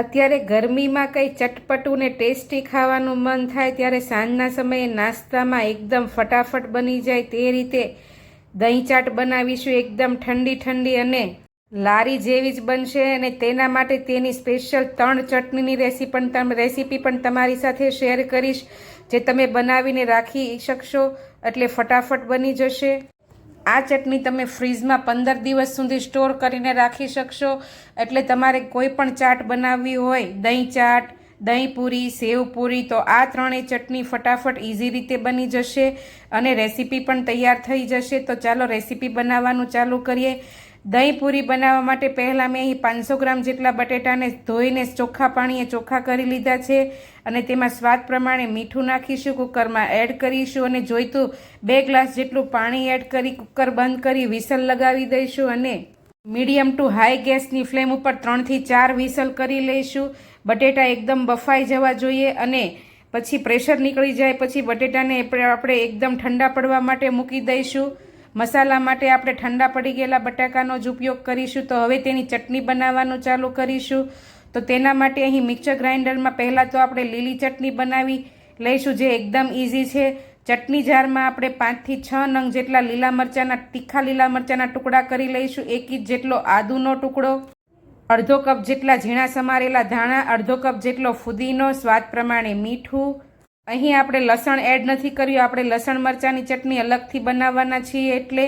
અત્યારે ગરમીમાં કંઈ ચટપટું ને ટેસ્ટી ખાવાનું મન થાય ત્યારે સાંજના સમયે નાસ્તામાં એકદમ ફટાફટ બની જાય તે રીતે દહીં ચાટ બનાવીશું। એકદમ ઠંડી ઠંડી અને લારી જેવી જ બનશે અને તેના માટે તેની સ્પેશિયલ 3 ચટણીની રેસીપી પણ તમારી સાથે શેર કરીશ, જે તમે બનાવીને રાખી શકશો એટલે ફટાફટ બની જશે। આ ચટણી તમે ફ્રીજમાં 15 દિવસ સુધી સ્ટોર કરીને રાખી શકશો, એટલે તમારે કોઈ પણ ચાટ બનાવવી હોય, દહીં ચાટ, દહીં પૂરી, સેવ પૂરી, તો આ ત્રણેય ચટણી ફટાફટ ઇઝી રીતે બની જશે અને રેસીપી પણ તૈયાર થઈ જશે। તો ચાલો રેસીપી બનાવવાનું ચાલુ કરીએ। દહીં પૂરી બનાવવા માટે પહેલાં મેં અહીં 500 ગ્રામ જેટલા બટેટાને ધોઈને ચોખ્ખા પાણીએ ચોખ્ખા કરી લીધા છે અને તેમાં સ્વાદ પ્રમાણે મીઠું નાખીશું, કુકરમાં એડ કરીશું અને જોઈતું 2 ગ્લાસ જેટલું પાણી એડ કરી કુકર બંધ કરી વિસલ લગાવી દઈશું અને મીડિયમ ટુ હાઈ ગેસની ફ્લેમ ઉપર 3 થી 4 વિસલ કરી લઈશું। બટેટા એકદમ બફાઈ જવા જોઈએ અને પછી પ્રેશર નીકળી જાય પછી બટેટાને આપણે એકદમ ઠંડા પડવા માટે મૂકી દઈશું। મસાલા માટે આપણે ઠંડા પડી ગયેલા બટાકાનો જ ઉપયોગ કરીશું। તો હવે તેની ચટણી બનાવવાનું ચાલુ કરીશું। તો તેના માટે અહીં મિક્સર ગ્રાઇન્ડરમાં પહેલાં તો આપણે લીલી ચટણી બનાવી લઈશું, જે એકદમ ઇઝી છે। ચટણી જારમાં આપણે 5 થી 6 નંગ જેટલા તીખા લીલા મરચાંના ટુકડા કરી લઈશું, 1 ઇંચ જેટલો આદુનો ટુકડો, અડધો કપ જેટલા ઝીણા સમારેલા ધાણા, અડધો કપ જેટલો ફુદીનો, સ્વાદ પ્રમાણે મીઠું। અહીં આપણે લસણ એડ નથી કર્યું, આપણે લસણ મરચાંની ચટણી અલગથી બનાવવાના છીએ, એટલે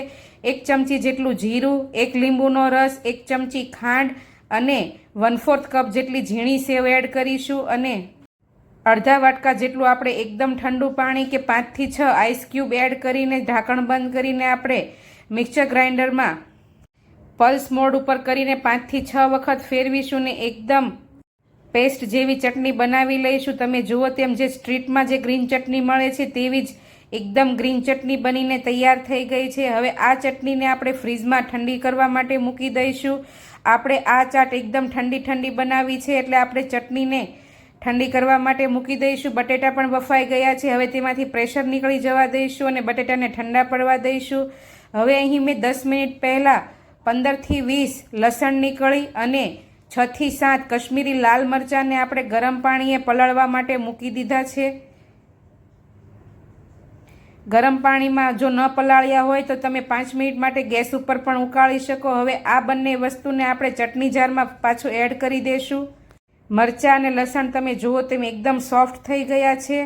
1 ચમચી જેટલું જીરું, 1 લીંબુનો રસ, 1 ચમચી ખાંડ અને 1/4 કપ જેટલી ઝીણી સેવ એડ કરીશું અને અડધા વાટકા જેટલું આપણે એકદમ ઠંડુ પાણી કે 5 થી 6 આઈસ ક્યુબ એડ કરીને ઢાંકણ બંધ કરીને આપણે મિક્સર ગ્રાઇન્ડરમાં પલ્સ મોડ ઉપર કરીને 5 થી 6 વખત ફેરવીશું ને એકદમ પેસ્ટ જેવી ચટણી બનાવી લઈશું। તમે જુઓ તેમ જે સ્ટ્રીટમાં જે ગ્રીન ચટણી મળે છે તેવી જ એકદમ ગ્રીન ચટણી બનીને તૈયાર થઈ ગઈ છે। હવે આ ચટણીને આપણે ફ્રીજમાં ઠંડી કરવા માટે મૂકી દઈશું। આપણે આ ચાટ એકદમ ઠંડી ઠંડી બનાવી છે એટલે આપણે ચટણીને ઠંડી કરવા માટે મૂકી દઈશું। બટેટા પણ બફાઈ ગયા છે, હવે તેમાંથી પ્રેશર નીકળી જવા દઈશું અને બટેટાને ઠંડા પડવા દઈશું। હવે અહીં મેં 10 મિનિટ પહેલાં 15 થી 20 લસણની કળી અને 6 થી 7 કશ્મીરી લાલ મરચાંને આપણે ગરમ પાણીએ પલાળવા માટે મૂકી દીધા છે। ગરમ પાણીમાં જો ન પલાળ્યા હોય તો તમે 5 મિનિટ માટે ગેસ ઉપર પણ ઉકાળી શકો। હવે આ બંને વસ્તુને આપણે ચટણી જારમાં પાછું એડ કરી દઈશું। મરચાં અને લસણ તમે જુઓ તેમ એકદમ સોફ્ટ થઈ ગયા છે।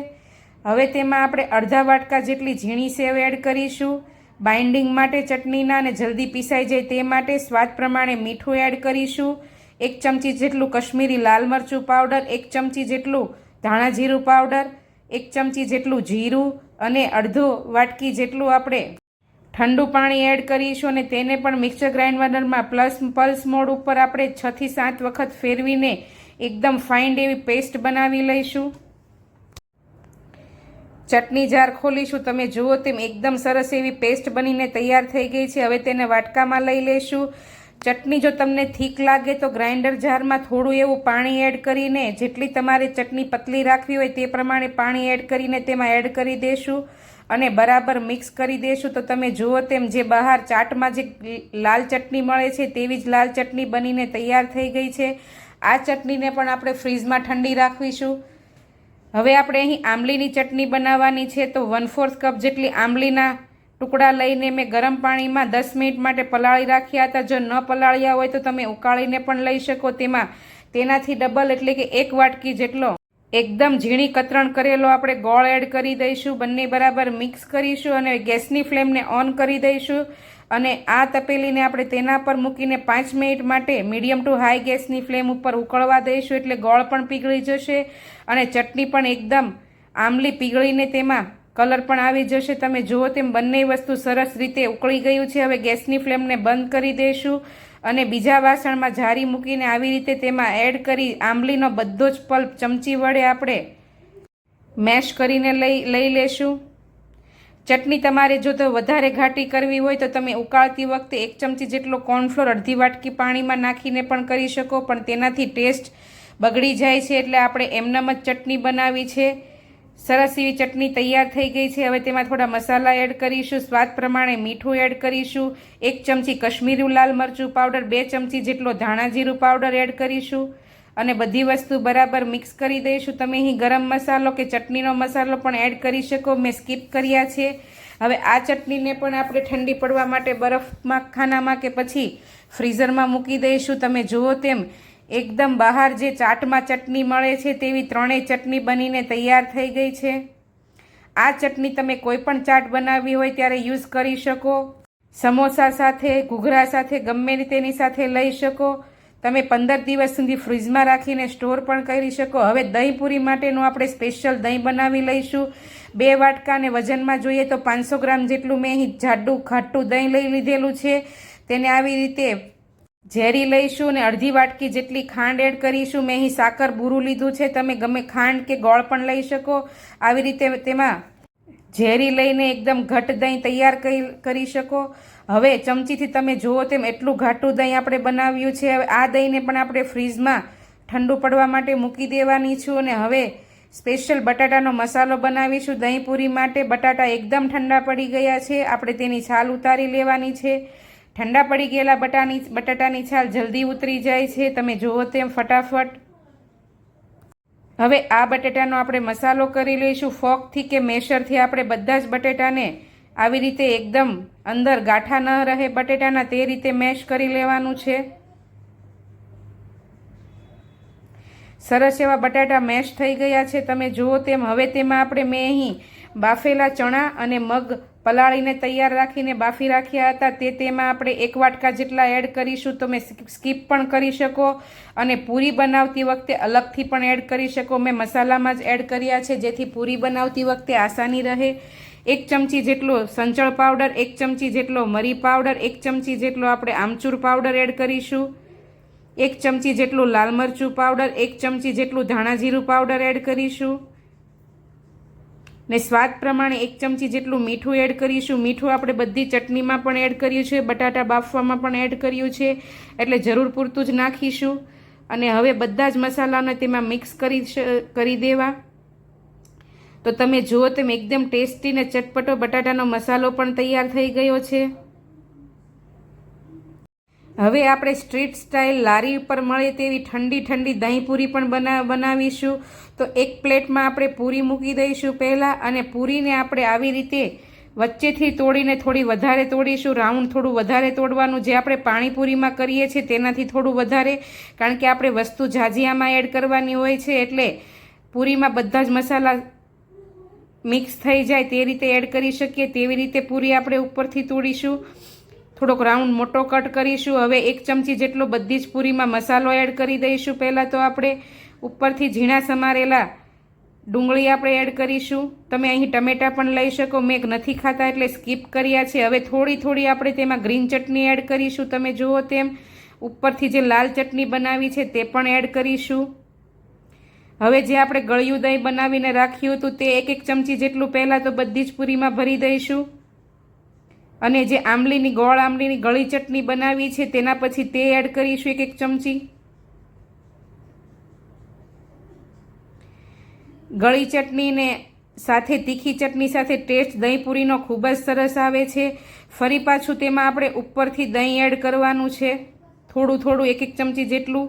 હવે તેમાં આપણે અડધા વાટકા જેટલી ઝીણી સેવ એડ કરીશું, બાઇન્ડિંગ માટે ચટણીના અને જલ્દી પીસાઈ જાય તે માટે। સ્વાદ પ્રમાણે મીઠું એડ કરીશું, 1 ચમચી જેટલું કશ્મીરી લાલ મરચું પાવડર, 1 ચમચી જેટલું ધાણા જીરું પાવડર, 1 ચમચી જેટલું જીરું અને અડધો વાટકી જેટલું આપણે ઠંડુ પાણી એડ કરીશું અને તેને પણ મિક્સર ગ્રાઇન્ડરમાં પલ્સ મોડ ઉપર આપણે 6 થી 7 વખત ફેરવીને એકદમ ફાઇન એવી પેસ્ટ બનાવી લઈશું। ચટણી જાર ખોલીશું, તમે જુઓ તેમ એકદમ સરસ એવી પેસ્ટ બનીને તૈયાર થઈ ગઈ છે। હવે તેને વાટકામાં લઈ લઈશું। ચટણી જો તમને થીક લાગે તો ગ્રાઇન્ડર જારમાં થોડું એવું પાણી એડ કરીને, જેટલી તમારે ચટણી પતલી રાખવી હોય તે પ્રમાણે પાણી એડ કરીને તેમાં એડ કરી દેશું અને બરાબર મિક્સ કરી દેશું। તો તમે જુઓ તેમ જે બહાર ચાટમાં જે લાલ ચટણી મળે છે તેવી જ લાલ ચટણી બનીને તૈયાર થઈ ગઈ છે। આ ચટણીને પણ આપણે ફ્રીજમાં ઠંડી રાખીશું। હવે આપણે અહીં આંબલીની ચટણી બનાવવાની છે, તો 1/4 કપ જેટલી આંબલીના ટુકડા લઈને મેં ગરમ પાણીમાં 10 મિનિટ માટે પલાળી રાખ્યા હતા। જો ન પલાળ્યા હોય તો તમે ઉકાળીને પણ લઈ શકો। તેમાં તેનાથી ડબલ એટલે કે 1 વાટકી જેટલો એકદમ ઝીણી કતરણ કરેલો આપણે ગોળ એડ કરી દઈશું, બંને બરાબર મિક્સ કરીશું અને ગેસની ફ્લેમને ઓન કરી દઈશું અને આ તપેલીને આપણે તેના પર મૂકીને 5 મિનિટ માટે મીડિયમ ટુ હાઈ ગેસની ફ્લેમ ઉપર ઉકળવા દઈશું, એટલે ગોળ પણ પીગળી જશે અને ચટણી પણ એકદમ આંબલી પીગળીને તેમાં કલર પણ આવી જશે। તમે જુઓ તેમ બંને વસ્તુ સરસ રીતે ઉકળી ગયું છે। હવે ગેસની ફ્લેમને બંધ કરી દઈશું અને બીજા વાસણમાં જારી મૂકીને આવી રીતે તેમાં એડ કરી આંબલીનો બધો જ પલ્પ ચમચી વડે આપણે મેશ કરીને લઈ લેશું। ચટણી તમારે જો તો વધારે ઘાટી કરવી હોય તો તમે ઉકાળતી વખતે 1 ચમચી જેટલો કોર્નફ્લોર અડધી વાટકી પાણીમાં નાખીને પણ કરી શકો, પણ તેનાથી ટેસ્ટ બગડી જાય છે, એટલે આપણે એમનેમ જ ચટણી બનાવી છે। સરસ એવી ચટણી તૈયાર થઈ ગઈ છે। હવે તેમાં થોડા મસાલા એડ કરીશું, સ્વાદ પ્રમાણે મીઠું એડ કરીશું, 1 ચમચી કશ્મીરી લાલ મરચું પાવડર, 2 ચમચી જેટલો ધાણા જીરું પાવડર એડ કરીશું અને બધી વસ્તુ બરાબર મિક્સ કરી દઈશું. તમે અહીં ગરમ મસાલો કે ચટણીનો મસાલો પણ એડ કરી શકો, મેં સ્કીપ કર્યા છે. હવે આ ચટણીને પણ આપણે ઠંડી પડવા માટે બરફમાં ખાનામાં કે પછી ફ્રીઝરમાં મૂકી દઈશું. તમે જુઓ તેમ એકદમ બહાર જે ચાટમાં ચટણી મળે છે તેવી ત્રણેય ચટણી બનીને તૈયાર થઈ ગઈ છે. આ ચટણી તમે કોઈ પણ ચાટ બનાવવી હોય ત્યારે યુઝ કરી શકો. સમોસા સાથે, ઘૂઘરા સાથે, ગમે તેની સાથે લઈ શકો. તમે 15 દિવસ સુધી ફ્રીજમાં રાખીને સ્ટોર પણ કરી શકો. હવે દહીંપૂરી માટેનું આપણે સ્પેશિયલ દહીં બનાવી લઈશું. 2 વાટકાને વજનમાં જોઈએ તો 500 ગ્રામ જેટલું મેં અહીં જાડું ખાટું દહીં લઈ લીધેલું છે. તેને આવી રીતે ઝેરી લઈશું અને અડધી વાટકી જેટલી ખાંડ એડ કરીશું. મેં અહીં સાકર બુરું લીધું છે, તમે ગમે ખાંડ કે ગોળ પણ લઈ શકો. આવી રીતે તેમાં ઝેરી લઈને એકદમ ઘટ દહીં તૈયાર કરી શકો. હવે ચમચીથી તમે જુઓ તેમ એટલું ઘાટું દહીં આપણે બનાવ્યું છે. હવે આ દહીંને પણ આપણે ફ્રીઝમાં ઠંડુ પડવા માટે મૂકી દેવાની છું. અને હવે સ્પેશિયલ બટાટાનો મસાલો બનાવીશું દહીંપૂરી માટે. બટાટા એકદમ ઠંડા પડી ગયા છે, આપણે તેની છાલ ઉતારી લેવાની છે. ઠંડા પડી ગયેલા બટાટાની છાલ જલ્દી ઉતરી જાય છે, તમે જુઓ તેમ ફટાફટ. હવે આ બટાટાનો આપણે મસાલો કરી લઈશું. ફોર્કથી કે મેશરથી આપણે બધા જ બટાટાને આવી રીતે એકદમ અંદર ગાંઠા ન રહે બટેટાના તે રીતે મેશ કરી લેવાનું છે. સરસ એવા બટાટા મેશ થઈ ગયા છે, તમે જુઓ તેમ. હવે તેમાં આપણે મેં અહીં બાફેલા ચણા અને મગ પલાળીને તૈયાર રાખીને બાફી રાખ્યા હતા તેમાં આપણે 1 વાટકા જેટલા એડ કરીશું. તમે સ્કીપ પણ કરી શકો અને પૂરી બનાવતી વખતે અલગથી પણ એડ કરી શકો. મેં મસાલામાં જ એડ કર્યા છે જેથી પૂરી બનાવતી વખતે આસાની રહે. 1 ચમચી જેટલો સંચળ પાવડર, 1 ચમચી જેટલો મરી પાવડર, 1 ચમચી જેટલો આપણે આમચૂર પાવડર એડ કરીશું, 1 ચમચી જેટલું લાલ મરચું પાવડર, 1 ચમચી જેટલું ધાણા જીરું પાવડર એડ કરીશું ને સ્વાદ પ્રમાણે 1 ચમચી જેટલું મીઠું એડ કરીશું. મીઠું આપણે બધી ચટણીમાં પણ એડ કર્યું છે, બટાટા બાફવામાં પણ એડ કર્યું છે, એટલે જરૂર પૂરતું જ નાખીશું. અને હવે બધા જ મસાલાને તેમાં મિક્સ કરી દેવા. તો તમે જુઓ તેમ એકદમ ટેસ્ટી ને ચટપટો બટાટાનો મસાલો પણ તૈયાર થઈ ગયો છે. હવે આપણે સ્ટ્રીટ સ્ટાઇલ લારી ઉપર મળે તેવી ઠંડી ઠંડી દહીંપૂરી પણ બનાવીશું. તો એક પ્લેટમાં આપણે પૂરી મૂકી દઈશું પહેલાં, અને પૂરીને આપણે આવી રીતે વચ્ચેથી તોડીને થોડી વધારે તોડીશું. રાઉન્ડ થોડું વધારે તોડવાનું, જે આપણે પાણીપુરીમાં કરીએ છીએ તેનાથી થોડું વધારે, કારણ કે આપણે વસ્તુ જાજીયામાં એડ કરવાની હોય છે, એટલે પૂરીમાં બધા જ મસાલા મિક્સ થઈ જાય તે રીતે એડ કરી શકીએ. તેવી રીતે પૂરી આપણે ઉપરથી તોડીશું. થોડોક રાઉન્ડ મોટો કટ કરીશું. હવે 1 ચમચી જેટલો બધી જ પૂરીમાં મસાલો એડ કરી દઈશું. પહેલાં તો આપણે ઉપરથી ઝીણા સમારેલા ડુંગળી આપણે એડ કરીશું. તમે અહીં ટમેટાં પણ લઈ શકો, મેં નથી ખાતા એટલે સ્કીપ કર્યા છે. હવે થોડી થોડી આપણે તેમાં ગ્રીન ચટણી એડ કરીશું. તમે જુઓ તેમ ઉપરથી જે લાલ ચટણી બનાવી છે તે પણ એડ કરીશું. હવે જે આપણે ગળ્યું દહીં બનાવીને રાખ્યું હતું તે 1 ચમચી જેટલું પહેલાં તો બધી જ પૂરીમાં ભરી દઈશું. અને જે ગોળ આંબલીની ગળી ચટણી બનાવી છે તેના પછી તે એડ કરીશું 1 ચમચી. ગળી ચટણીને સાથે તીખી ચટણી સાથે ટેસ્ટ દહીંપૂરીનો ખૂબ જ સરસ આવે છે. ફરી પાછું તેમાં આપણે ઉપરથી દહીં એડ કરવાનું છે, થોડું થોડું 1 ચમચી જેટલું.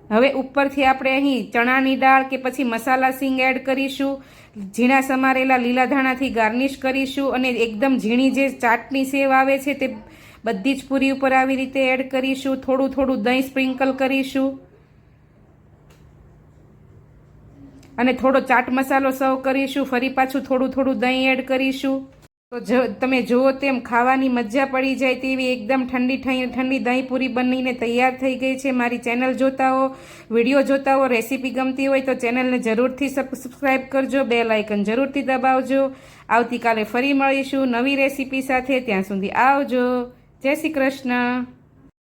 હવે ઉપરથી આપણે અહીં ચણાની દાળ કે પછી મસાલા સિંગ એડ કરીશું. ઝીણા સમારેલા લીલા ધાણાથી ગાર્નિશ કરીશું. અને એકદમ ઝીણી જે ચાટની સેવ આવે છે તે બધી જ પૂરી ઉપર આવી રીતે એડ કરીશું. થોડું થોડું દહીં સ્પ્રિંકલ કરીશું અને થોડો ચાટ મસાલો સર્વ કરીશું. ફરી પાછું થોડું થોડું દહીં એડ કરીશું. તો તમે જુઓ તેમ ખાવાની મજા પડી જાય તેવી એકદમ ઠંડી ઠંડી દહીંપૂરી બનીને તૈયાર થઈ ગઈ છે. મારી ચેનલ જોતા હો, વિડીયો જોતા હો, રેસીપી ગમતી હોય તો ચેનલને જરૂરથી સબસ્ક્રાઈબ કરજો, બેલ આઇકન જરૂરથી દબાવજો. આવતીકાલે ફરી મળીશું નવી રેસીપી સાથે. ત્યાં સુધી આવજો. જય શ્રી કૃષ્ણ.